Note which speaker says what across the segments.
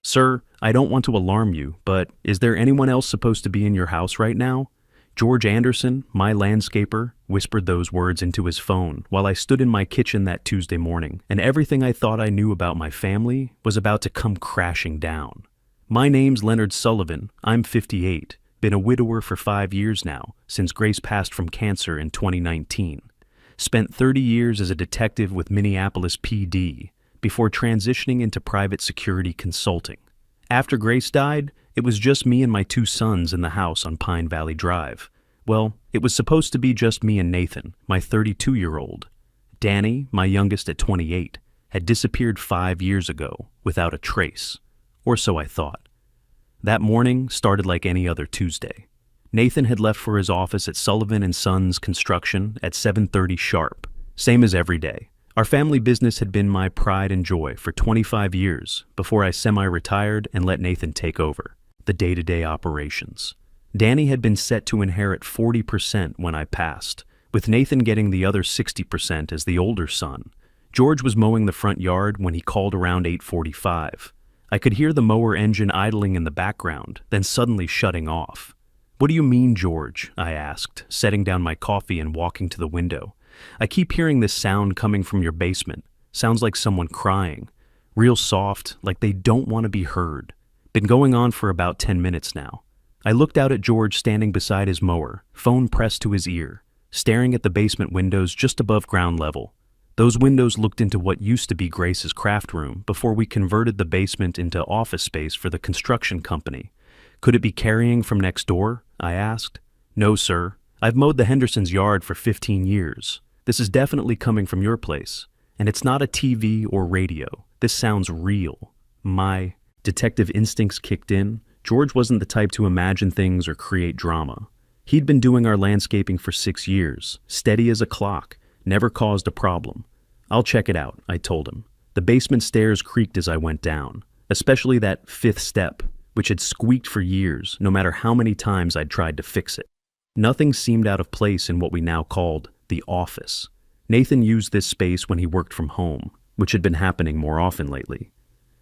Speaker 1: Sir, I don't want to alarm you, but is there anyone else supposed to be in your house right now? George Anderson, my landscaper, whispered those words into his phone while I stood in my kitchen that Tuesday morning, and everything I thought I knew about my family was about to come crashing down. My name's Leonard Sullivan. I'm 58, been a widower for 5 years now, since Grace passed from cancer in 2019. Spent 30 years as a detective with Minneapolis PD, before transitioning into private security consulting. After Grace died, it was just me and my 2 sons in the house on Pine Valley Drive. Well, it was supposed to be just me and Nathan, my 32-year-old. Danny, my youngest at 28, had disappeared 5 years ago without a trace, or so I thought. That morning started like any other Tuesday. Nathan had left for his office at Sullivan & Sons Construction at 7:30 sharp, same as every day. Our family business had been my pride and joy for 25 years before I semi-retired and let Nathan take over the day-to-day operations. Danny had been set to inherit 40% when I passed, with Nathan getting the other 60% as the older son. George was mowing the front yard when he called around 8:45. I could hear the mower engine idling in the background, then suddenly shutting off. "What do you mean, George?" I asked, setting down my coffee and walking to the window. "I keep hearing this sound coming from your basement. Sounds like someone crying. Real soft, like they don't want to be heard. Been going on for about 10 minutes now." I looked out at George standing beside his mower, phone pressed to his ear, staring at the basement windows just above ground level. Those windows looked into what used to be Grace's craft room before we converted the basement into office space for the construction company. "Could it be carrying from next door?" I asked. "No, sir. I've mowed the Hendersons' yard for 15 years. This is definitely coming from your place. And it's not a TV or radio. This sounds real." My detective instincts kicked in. George wasn't the type to imagine things or create drama. He'd been doing our landscaping for 6 years, steady as a clock, never caused a problem. "I'll check it out," I told him. The basement stairs creaked as I went down, especially that 5th step, which had squeaked for years, no matter how many times I'd tried to fix it. Nothing seemed out of place in what we now called the office. Nathan used this space when he worked from home, which had been happening more often lately.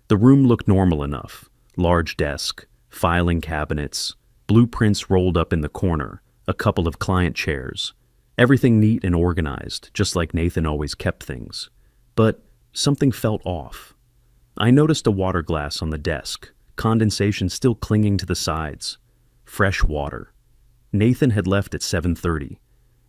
Speaker 1: The room looked normal enough. Large desk, filing cabinets, blueprints rolled up in the corner, a couple of client chairs. Everything neat and organized, just like Nathan always kept things. But something felt off. I noticed a water glass on the desk, condensation still clinging to the sides. Fresh water. Nathan had left at 7:30.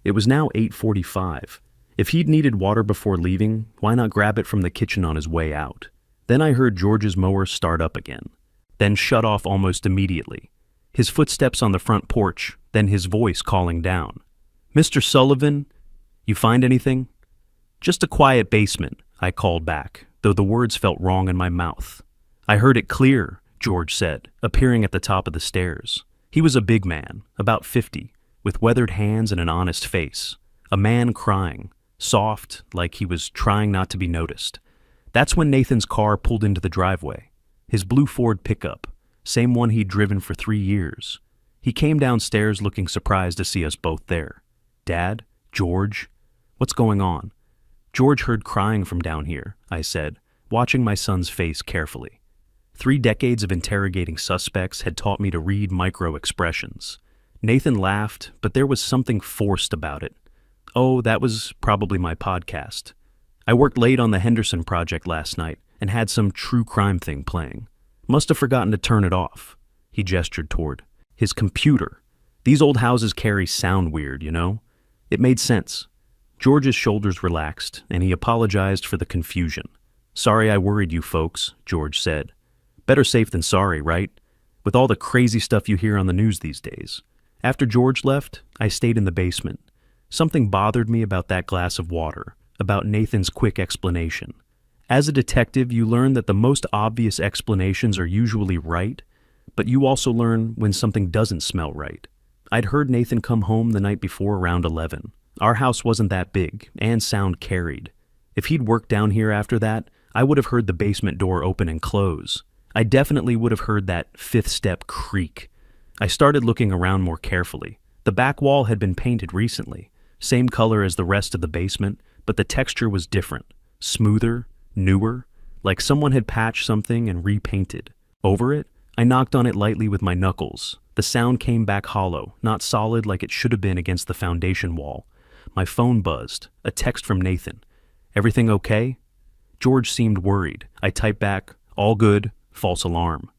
Speaker 1: It was now 8:45. If he'd needed water before leaving, why not grab it from the kitchen on his way out? Then I heard George's mower start up again, then shut off almost immediately. His footsteps on the front porch, then his voice calling down. "Mr. Sullivan, you find anything?" "Just a quiet basement," I called back, though the words felt wrong in my mouth. "I heard it clear," George said, appearing at the top of the stairs. He was a big man, about 50, with weathered hands and an honest face. A man crying, soft, like he was trying not to be noticed. That's when Nathan's car pulled into the driveway. His blue Ford pickup, same one he'd driven for 3 years. He came downstairs looking surprised to see us both there. "Dad? George? What's going on?" "George heard crying from down here," I said, watching my son's face carefully. 3 decades of interrogating suspects had taught me to read micro-expressions. Nathan laughed, but there was something forced about it. "Oh, that was probably my podcast. I worked late on the Henderson project last night and had some true crime thing playing. Must have forgotten to turn it off." He gestured toward his computer. These old houses carry sound weird, you know? It made sense. George's shoulders relaxed, and he apologized for the confusion. "Sorry I worried you folks," George said. "Better safe than sorry, right? With all the crazy stuff you hear on the news these days." After George left, I stayed in the basement. Something bothered me about that glass of water, about Nathan's quick explanation. As a detective, you learn that the most obvious explanations are usually right, but you also learn when something doesn't smell right. I'd heard Nathan come home the night before around 11. Our house wasn't that big, and sound carried. If he'd worked down here after that, I would have heard the basement door open and close. I definitely would have heard that 5th step creak. I started looking around more carefully. The back wall had been painted recently, same color as the rest of the basement, but the texture was different, smoother, newer, like someone had patched something and repainted. Over it, I knocked on it lightly with my knuckles. The sound came back hollow, not solid like it should have been against the foundation wall. My phone buzzed. A text from Nathan. "Everything okay?" George seemed worried. I typed back, "All good, false alarm."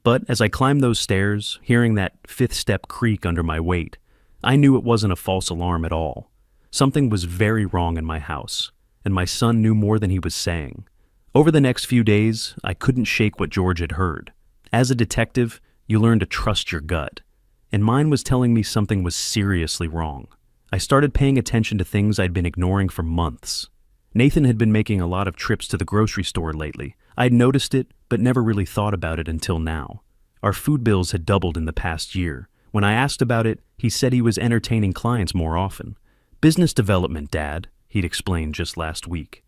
Speaker 1: But as I climbed those stairs, hearing that fifth step creak under my weight, I knew it wasn't a false alarm at all. Something was very wrong in my house, and my son knew more than he was saying. Over the next few days, I couldn't shake what George had heard. As a detective, you learn to trust your gut, and mine was telling me something was seriously wrong. I started paying attention to things I'd been ignoring for months. Nathan had been making a lot of trips to the grocery store lately. I'd noticed it, but never really thought about it until now. Our food bills had doubled in the past year. When I asked about it, he said he was entertaining clients more often. "Business development, Dad," he'd explained just last week.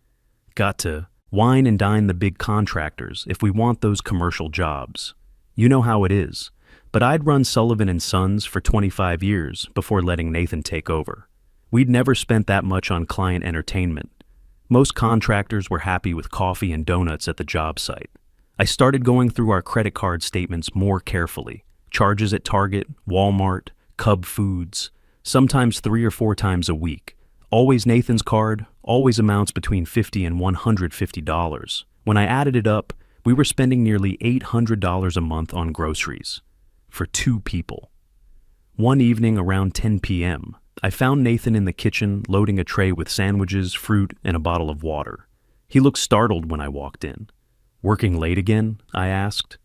Speaker 1: "Got to wine and dine the big contractors if we want those commercial jobs. You know how it is." But I'd run Sullivan & Sons for 25 years before letting Nathan take over. We'd never spent that much on client entertainment. Most contractors were happy with coffee and donuts at the job site. I started going through our credit card statements more carefully. Charges at Target, Walmart, Cub Foods, sometimes 3 or 4 times a week. Always Nathan's card, always amounts between $50 and $150. When I added it up, we were spending nearly $800 a month on groceries. For 2 people. One evening around 10 p.m., I found Nathan in the kitchen loading a tray with sandwiches, fruit, and a bottle of water. He looked startled when I walked in. "Working late again?" I asked.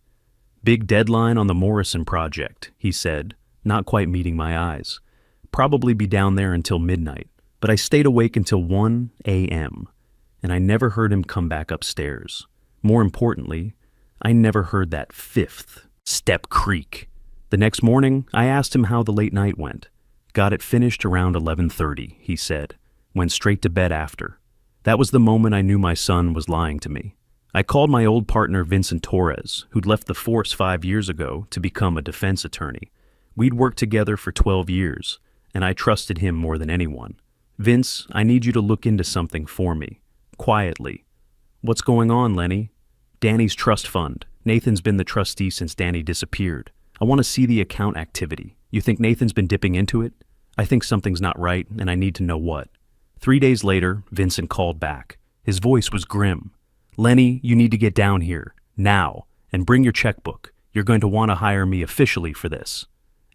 Speaker 1: "Big deadline on the Morrison project," he said, not quite meeting my eyes. "Probably be down there until midnight." But I stayed awake until 1 a.m., and I never heard him come back upstairs. More importantly, I never heard that fifth step creak. The next morning, I asked him how the late night went. "Got it finished around 11:30, he said. "Went straight to bed after." That was the moment I knew my son was lying to me. I called my old partner Vincent Torres, who'd left the force 5 years ago to become a defense attorney. We'd worked together for 12 years, and I trusted him more than anyone. "Vince, I need you to look into something for me. Quietly." "What's going on, Lenny?" "Danny's trust fund. Nathan's been the trustee since Danny disappeared. I want to see the account activity. You think Nathan's been dipping into it? I think something's not right, and I need to know what." 3 days later, Vincent called back. His voice was grim. "Lenny, you need to get down here, now, and bring your checkbook. You're going to want to hire me officially for this."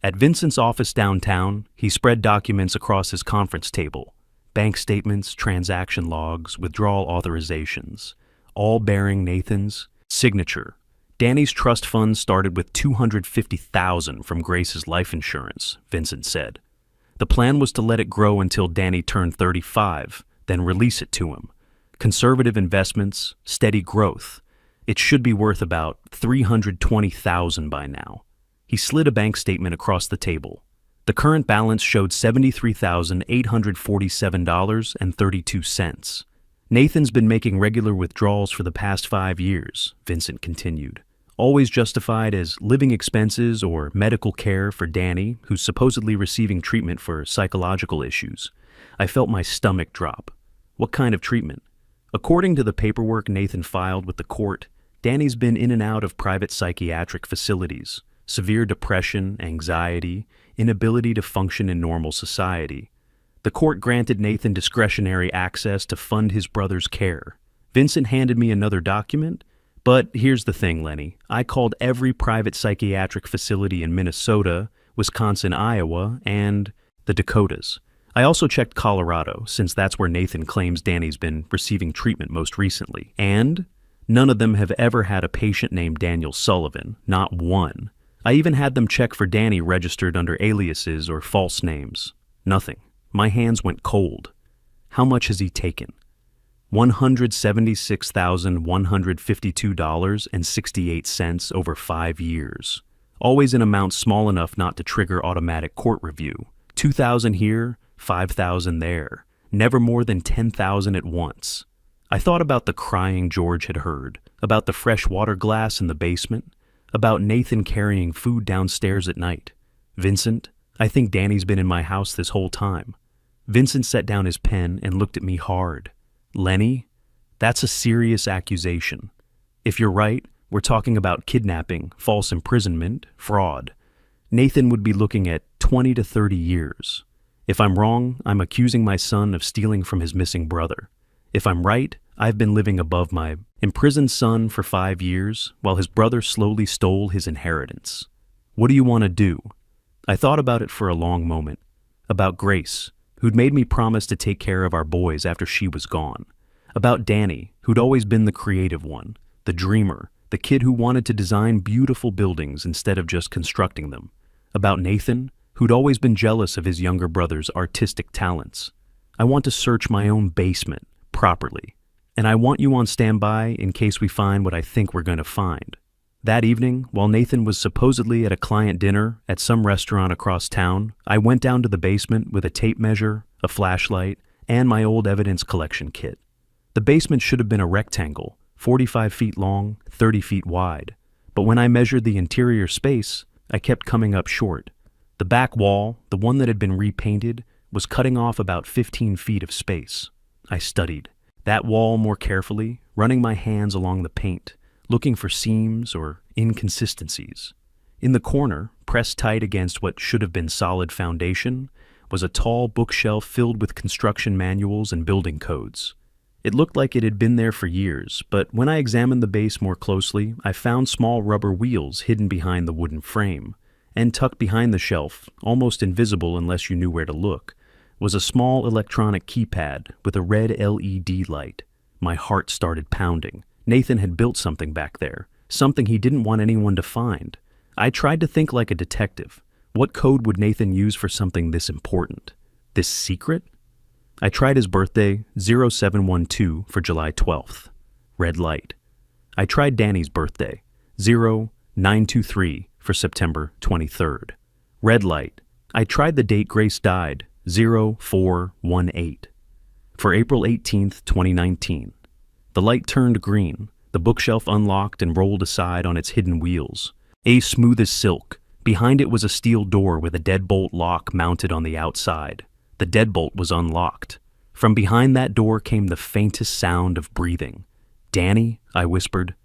Speaker 1: At Vincent's office downtown, he spread documents across his conference table. Bank statements, transaction logs, withdrawal authorizations, all bearing Nathan's signature. Danny's trust fund started with $250,000 from Grace's life insurance, Vincent said. The plan was to let it grow until Danny turned 35, then release it to him. Conservative investments, steady growth. It should be worth about $320,000 by now. He slid a bank statement across the table. The current balance showed $73,847.32. "Nathan's been making regular withdrawals for the past 5 years, Vincent continued. "Always justified as living expenses or medical care for Danny, who's supposedly receiving treatment for psychological issues." I felt my stomach drop. What kind of treatment? According to the paperwork Nathan filed with the court, Danny's been in and out of private psychiatric facilities. Severe depression, anxiety, inability to function in normal society. The court granted Nathan discretionary access to fund his brother's care. Vincent handed me another document, but here's the thing, Lenny. I called every private psychiatric facility in Minnesota, Wisconsin, Iowa, and the Dakotas. I also checked Colorado, since that's where Nathan claims Danny's been receiving treatment most recently. And none of them have ever had a patient named Daniel Sullivan, not one. I even had them check for Danny registered under aliases or false names. Nothing. My hands went cold. How much has he taken? $176,152.68 over 5 years. Always in amounts small enough not to trigger automatic court review. $2,000 here, $5,000 there. Never more than $10,000 at once. I thought about the crying George had heard, about the fresh water glass in the basement, about Nathan carrying food downstairs at night. "Vincent, I think Danny's been in my house this whole time." Vincent set down his pen and looked at me hard. "Lenny, that's a serious accusation. If you're right, We're talking about kidnapping, false imprisonment, fraud. Nathan would be looking at 20 to 30 years. If I'm wrong, I'm accusing my son of stealing from his missing brother. If I'm right, I've been living above my imprisoned son for 5 years while his brother slowly stole his inheritance. What do you want to do? I thought about it for a long moment. About Grace, who'd made me promise to take care of our boys after she was gone. About Danny, who'd always been the creative one, the dreamer, the kid who wanted to design beautiful buildings instead of just constructing them. About Nathan, who'd always been jealous of his younger brother's artistic talents. I want to search my own basement properly, and I want you on standby in case we find what I think we're going to find. That evening, while Nathan was supposedly at a client dinner at some restaurant across town, I went down to the basement with a tape measure, a flashlight, and my old evidence collection kit. The basement should have been a rectangle, 45 feet long, 30 feet wide, but when I measured the interior space, I kept coming up short. The back wall, the one that had been repainted, was cutting off about 15 feet of space. I studied that wall more carefully, running my hands along the paint, looking for seams or inconsistencies. In the corner, pressed tight against what should have been solid foundation, was a tall bookshelf filled with construction manuals and building codes. It looked like it had been there for years, but when I examined the base more closely, I found small rubber wheels hidden behind the wooden frame. And tucked behind the shelf, almost invisible unless you knew where to look, was a small electronic keypad with a red LED light. My heart started pounding. Nathan had built something back there, something he didn't want anyone to find. I tried to think like a detective. What code would Nathan use for something this important? This secret? I tried his birthday, 0712, for July 12th. Red light. I tried Danny's birthday, 0923, for September 23rd. Red light. I tried the date Grace died, 0418, for April 18th, 2019. The light turned green. The bookshelf unlocked and rolled aside on its hidden wheels. Smooth as silk. Behind it was a steel door with a deadbolt lock mounted on the outside. The deadbolt was unlocked. From behind that door came the faintest sound of breathing. "Danny," I whispered.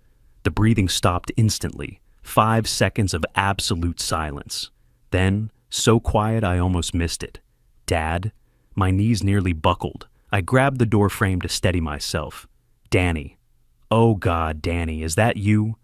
Speaker 1: The breathing stopped instantly. 5 seconds of absolute silence. Then, so quiet I almost missed it. "Dad?" My knees nearly buckled. I grabbed the door frame to steady myself. "Danny." "Oh God, Danny, is that you?"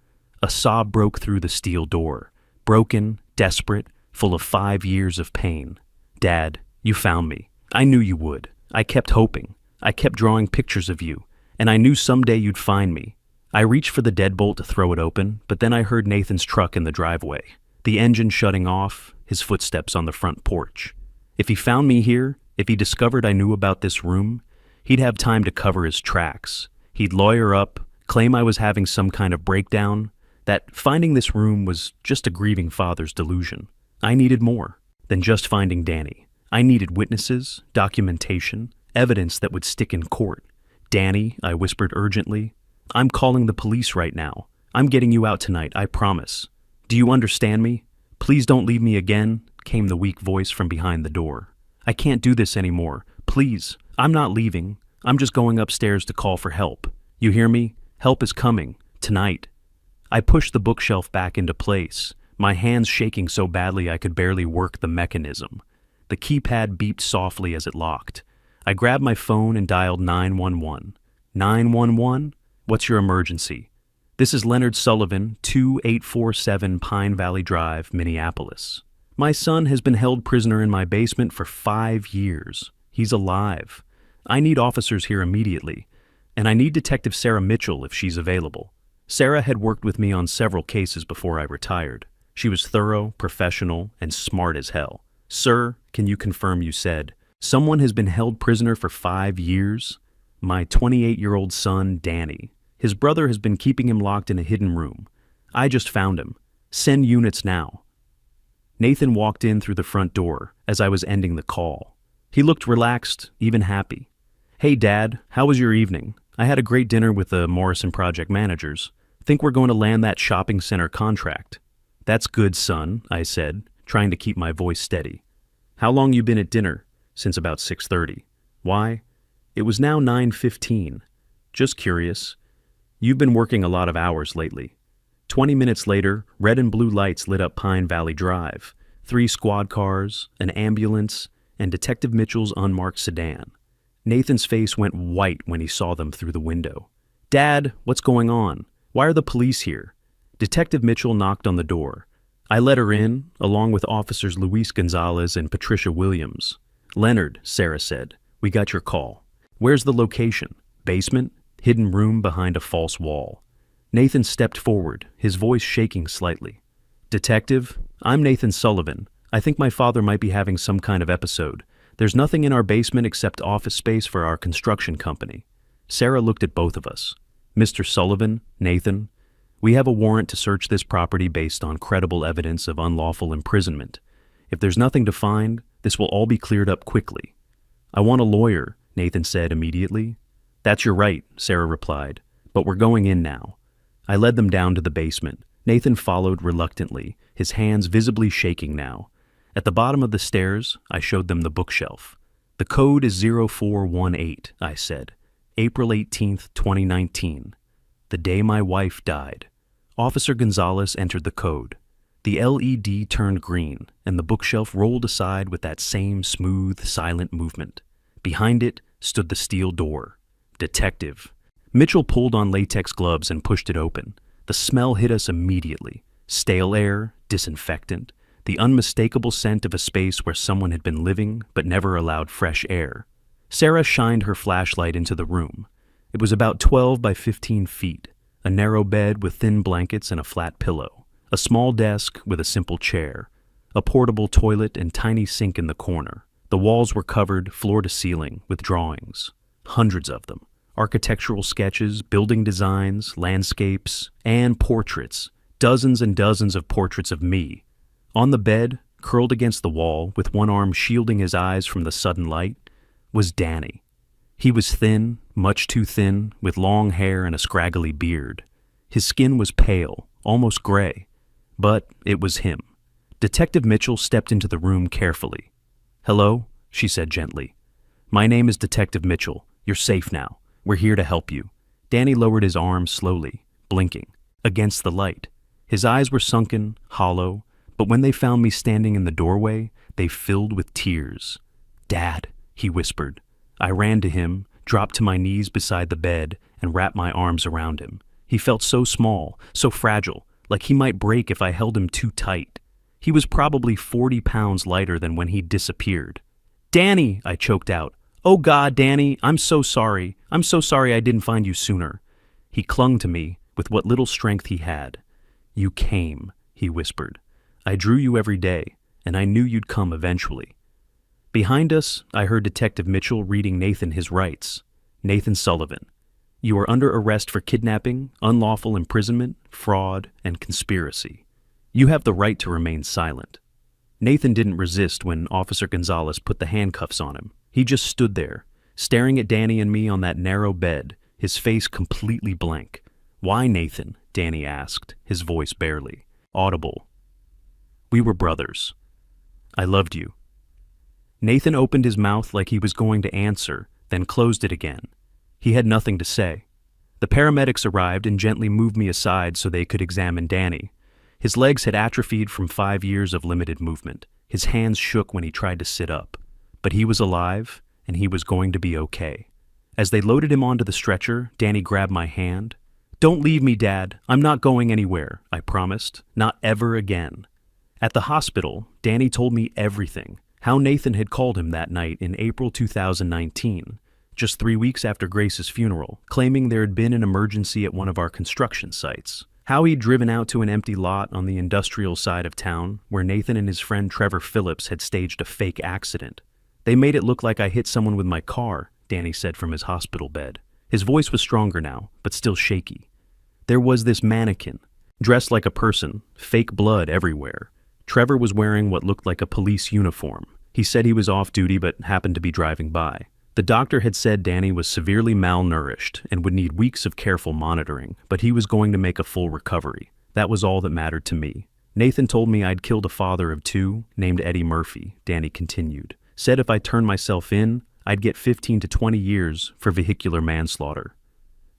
Speaker 1: A sob broke through the steel door. Broken, desperate, full of 5 years of pain. "Dad, you found me. I knew you would. I kept hoping. I kept drawing pictures of you, and I knew someday you'd find me." I reached for the deadbolt to throw it open, but then I heard Nathan's truck in the driveway, the engine shutting off, his footsteps on the front porch. If he found me here, if he discovered I knew about this room, he'd have time to cover his tracks. He'd lawyer up, claim I was having some kind of breakdown, that finding this room was just a grieving father's delusion. I needed more than just finding Danny. I needed witnesses, documentation, evidence that would stick in court. "Danny," I whispered urgently, "I'm calling the police right now. I'm getting you out tonight, I promise. Do you understand me? Please don't leave me again," came the weak voice from behind the door. "I can't do this anymore. Please, I'm not leaving. I'm just going upstairs to call for help. You hear me? Help is coming. Tonight." I pushed the bookshelf back into place, my hands shaking so badly I could barely work the mechanism. The keypad beeped softly as it locked. I grabbed my phone and dialed 911. 911? What's your emergency? This is Leonard Sullivan, 2847 Pine Valley Drive, Minneapolis. My son has been held prisoner in my basement for 5 years. He's alive. I need officers here immediately, and I need Detective Sarah Mitchell if she's available. Sarah had worked with me on several cases before I retired. She was thorough, professional, and smart as hell. "Sir, can you confirm you said, someone has been held prisoner for 5 years? My 28-year-old son, Danny. His brother has been keeping him locked in a hidden room. I just found him. Send units now." Nathan walked in through the front door as I was ending the call. He looked relaxed, even happy. "Hey, Dad, how was your evening? I had a great dinner with the Morrison project managers. Think we're going to land that shopping center contract." "That's good, son," I said, trying to keep my voice steady. "How long you been at dinner?" "Since about 6:30. "Why?" It was now 9:15. "Just curious. You've been working a lot of hours lately." 20 minutes later, red and blue lights lit up Pine Valley Drive. 3 squad cars, an ambulance, and Detective Mitchell's unmarked sedan. Nathan's face went white when he saw them through the window. "Dad, what's going on? Why are the police here?" Detective Mitchell knocked on the door. I let her in, along with officers Luis Gonzalez and Patricia Williams. "Leonard," Sarah said, "we got your call. Where's the location? Basement? Hidden room behind a false wall?" Nathan stepped forward, his voice shaking slightly. "Detective, I'm Nathan Sullivan. I think my father might be having some kind of episode. There's nothing in our basement except office space for our construction company." Sarah looked at both of us. "Mr. Sullivan, Nathan, we have a warrant to search this property based on credible evidence of unlawful imprisonment. If there's nothing to find, this will all be cleared up quickly." "I want a lawyer," Nathan said immediately. "That's your right," Sarah replied, "but we're going in now." I led them down to the basement. Nathan followed reluctantly, his hands visibly shaking now. At the bottom of the stairs, I showed them the bookshelf. "The code is 0418, I said. "April 18th, 2019. The day my wife died." Officer Gonzalez entered the code. The LED turned green, and the bookshelf rolled aside with that same smooth, silent movement. Behind it stood the steel door. "Detective." Mitchell pulled on latex gloves and pushed it open. The smell hit us immediately. Stale air, disinfectant, the unmistakable scent of a space where someone had been living but never allowed fresh air. Sarah shined her flashlight into the room. It was about 12 by 15 feet, a narrow bed with thin blankets and a flat pillow, a small desk with a simple chair, a portable toilet and tiny sink in the corner. The walls were covered, floor to ceiling, with drawings, hundreds of them. Architectural sketches, building designs, landscapes, and portraits, dozens and dozens of portraits of me. On the bed, curled against the wall, with one arm shielding his eyes from the sudden light, was Danny. He was thin, much too thin, with long hair and a scraggly beard. His skin was pale, almost gray, but it was him. Detective Mitchell stepped into the room carefully. "Hello," she said gently. "My name is Detective Mitchell. You're safe now. We're here to help you." Danny lowered his arms slowly, blinking, against the light. His eyes were sunken, hollow, but when they found me standing in the doorway, they filled with tears. "Dad," he whispered. I ran to him, dropped to my knees beside the bed, and wrapped my arms around him. He felt so small, so fragile, like he might break if I held him too tight. He was probably 40 pounds lighter than when he disappeared. "Danny," I choked out. "Oh God, Danny, I'm so sorry. I'm so sorry I didn't find you sooner." He clung to me with what little strength he had. "You came," he whispered. "I drew you every day, and I knew you'd come eventually." Behind us, I heard Detective Mitchell reading Nathan his rights. "Nathan Sullivan, you are under arrest for kidnapping, unlawful imprisonment, fraud, and conspiracy. You have the right to remain silent." Nathan didn't resist when Officer Gonzalez put the handcuffs on him. He just stood there, staring at Danny and me on that narrow bed, his face completely blank. "Why, Nathan?" Danny asked, his voice barely audible. "We were brothers. I loved you." Nathan opened his mouth like he was going to answer, then closed it again. He had nothing to say. The paramedics arrived and gently moved me aside so they could examine Danny. His legs had atrophied from 5 years of limited movement. His hands shook when he tried to sit up. But he was alive, and he was going to be okay. As they loaded him onto the stretcher, Danny grabbed my hand. "Don't leave me, Dad. I'm not going anywhere," I promised. "Not ever again." At the hospital, Danny told me everything. How Nathan had called him that night in April 2019, just 3 weeks after Grace's funeral, claiming there had been an emergency at one of our construction sites. How he'd driven out to an empty lot on the industrial side of town, where Nathan and his friend Trevor Phillips had staged a fake accident. "They made it look like I hit someone with my car," Danny said from his hospital bed. His voice was stronger now, but still shaky. "There was this mannequin, dressed like a person, fake blood everywhere. Trevor was wearing what looked like a police uniform. He said he was off duty but happened to be driving by. The doctor had said Danny was severely malnourished and would need weeks of careful monitoring, but he was going to make a full recovery. That was all that mattered to me. Nathan told me I'd killed a father of 2, named Eddie Murphy," Danny continued. "Said if I turned myself in, I'd get 15 to 20 years for vehicular manslaughter.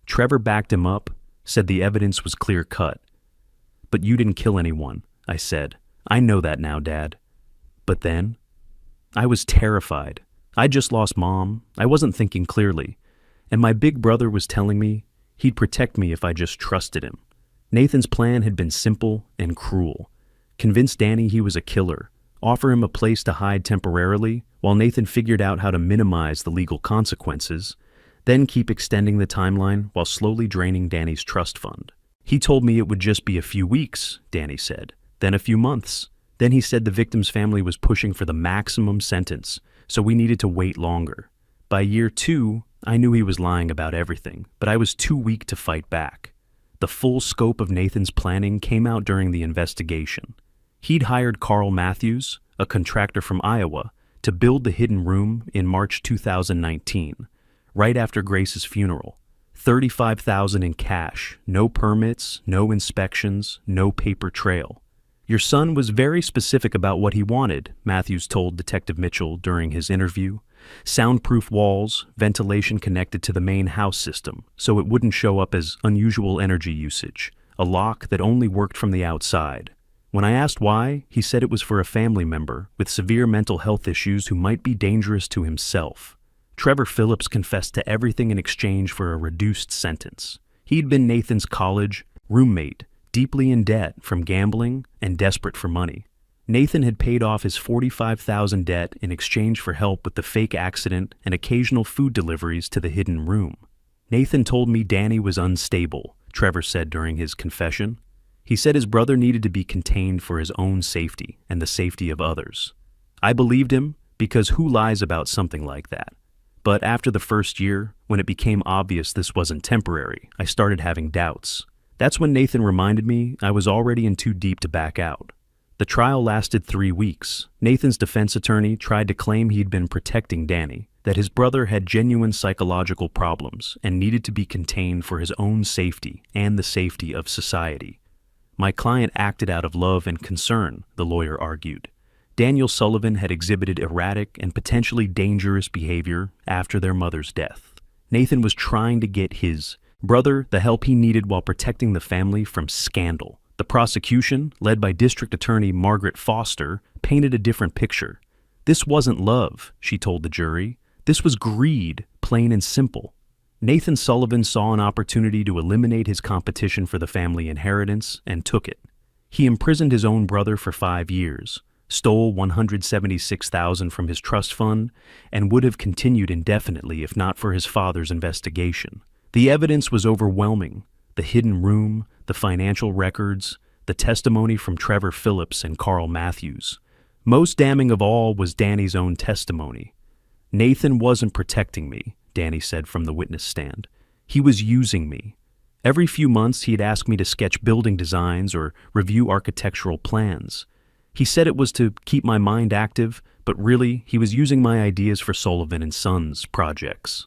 Speaker 1: Trevor backed him up, said the evidence was clear-cut. But you didn't kill anyone, I said. I know that now, Dad. But then? I was terrified. I just lost Mom. I wasn't thinking clearly. And my big brother was telling me he'd protect me if I just trusted him. Nathan's plan had been simple and cruel. Convince Danny he was a killer, offer him a place to hide temporarily while Nathan figured out how to minimize the legal consequences, then keep extending the timeline while slowly draining Danny's trust fund. He told me it would just be a few weeks, Danny said, then a few months. Then he said the victim's family was pushing for the maximum sentence, so we needed to wait longer. By year 2, I knew he was lying about everything, but I was too weak to fight back. The full scope of Nathan's planning came out during the investigation. He'd hired Carl Matthews, a contractor from Iowa, to build the hidden room in March 2019, right after Grace's funeral. $35,000 in cash, no permits, no inspections, no paper trail. Your son was very specific about what he wanted, Matthews told Detective Mitchell during his interview. Soundproof walls, ventilation connected to the main house system, so it wouldn't show up as unusual energy usage, a lock that only worked from the outside. When I asked why, he said it was for a family member with severe mental health issues who might be dangerous to himself. Trevor Phillips confessed to everything in exchange for a reduced sentence. He'd been Nathan's college roommate, deeply in debt from gambling and desperate for money. Nathan had paid off his $45,000 debt in exchange for help with the fake accident and occasional food deliveries to the hidden room. Nathan told me Danny was unstable, Trevor said during his confession. He said his brother needed to be contained for his own safety and the safety of others. I believed him because who lies about something like that? But after the first year, when it became obvious this wasn't temporary, I started having doubts. That's when Nathan reminded me I was already in too deep to back out. The trial lasted 3 weeks. Nathan's defense attorney tried to claim he'd been protecting Danny, that his brother had genuine psychological problems and needed to be contained for his own safety and the safety of society. My client acted out of love and concern, the lawyer argued. Daniel Sullivan had exhibited erratic and potentially dangerous behavior after their mother's death. Nathan was trying to get his brother the help he needed while protecting the family from scandal. The prosecution, led by District Attorney Margaret Foster, painted a different picture. This wasn't love, she told the jury. This was greed, plain and simple. Nathan Sullivan saw an opportunity to eliminate his competition for the family inheritance and took it. He imprisoned his own brother for 5 years, stole $176,000 from his trust fund, and would have continued indefinitely if not for his father's investigation. The evidence was overwhelming. The hidden room, the financial records, the testimony from Trevor Phillips and Carl Matthews. Most damning of all was Danny's own testimony. Nathan wasn't protecting me, Danny said from the witness stand. He was using me. Every few months he'd ask me to sketch building designs or review architectural plans. He said it was to keep my mind active, but really he was using my ideas for Sullivan and Sons projects.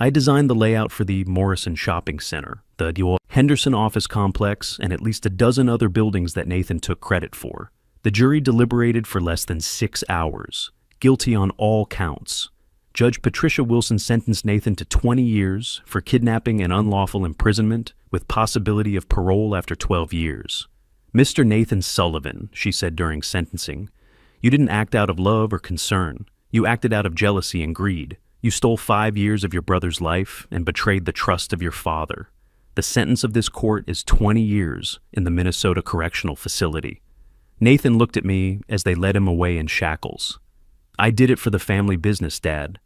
Speaker 1: I designed the layout for the Morrison Shopping Center, the Henderson office complex, and at least a dozen other buildings that Nathan took credit for. The jury deliberated for less than 6 hours, guilty on all counts. Judge Patricia Wilson sentenced Nathan to 20 years for kidnapping and unlawful imprisonment with possibility of parole after 12 years. Mr. Nathan Sullivan, she said during sentencing, you didn't act out of love or concern. You acted out of jealousy and greed. You stole 5 years of your brother's life and betrayed the trust of your father. The sentence of this court is 20 years in the Minnesota Correctional Facility. Nathan looked at me as they led him away in shackles. I did it for the family business, Dad.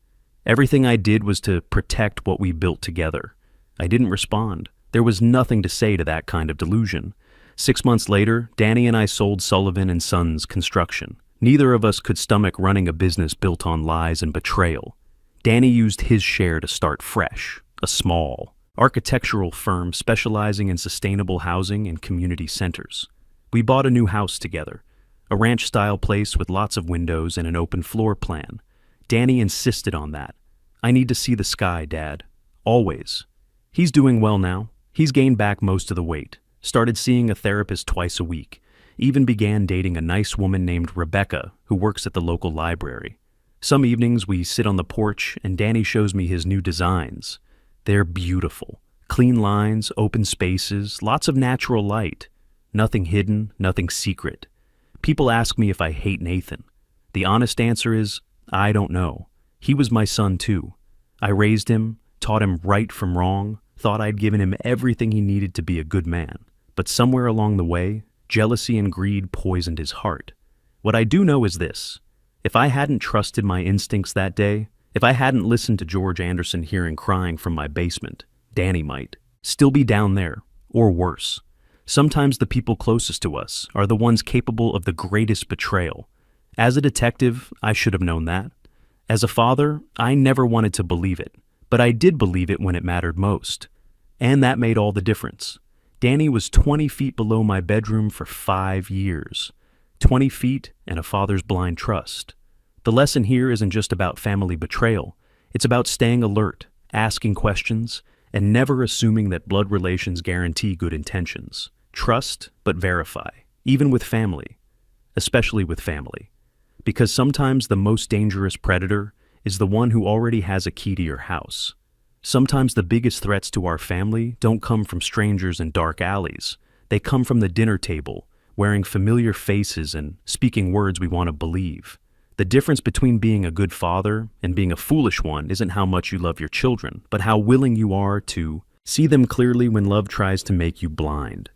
Speaker 1: Everything I did was to protect what we built together. I didn't respond. There was nothing to say to that kind of delusion. 6 months later, Danny and I sold Sullivan and Sons Construction. Neither of us could stomach running a business built on lies and betrayal. Danny used his share to start fresh, a small, architectural firm specializing in sustainable housing and community centers. We bought a new house together, a ranch-style place with lots of windows and an open floor plan. Danny insisted on that. I need to see the sky, Dad. Always. He's doing well now. He's gained back most of the weight, started seeing a therapist twice a week, even began dating a nice woman named Rebecca who works at the local library. Some evenings we sit on the porch and Danny shows me his new designs. They're beautiful. Clean lines, open spaces, lots of natural light. Nothing hidden, nothing secret. People ask me if I hate Nathan. The honest answer is, I don't know. He was my son too. I raised him, taught him right from wrong, thought I'd given him everything he needed to be a good man. But somewhere along the way, jealousy and greed poisoned his heart. What I do know is this. If I hadn't trusted my instincts that day, if I hadn't listened to George Anderson hearing crying from my basement, Danny might still be down there, or worse. Sometimes the people closest to us are the ones capable of the greatest betrayal. As a detective, I should have known that. As a father, I never wanted to believe it, but I did believe it when it mattered most. And that made all the difference. Danny was 20 feet below my bedroom for 5 years. 20 feet and a father's blind trust. The lesson here isn't just about family betrayal. It's about staying alert, asking questions, and never assuming that blood relations guarantee good intentions. Trust, but verify, even with family, especially with family. Because sometimes the most dangerous predator is the one who already has a key to your house. Sometimes the biggest threats to our family don't come from strangers in dark alleys. They come from the dinner table, wearing familiar faces and speaking words we want to believe. The difference between being a good father and being a foolish one isn't how much you love your children, but how willing you are to see them clearly when love tries to make you blind.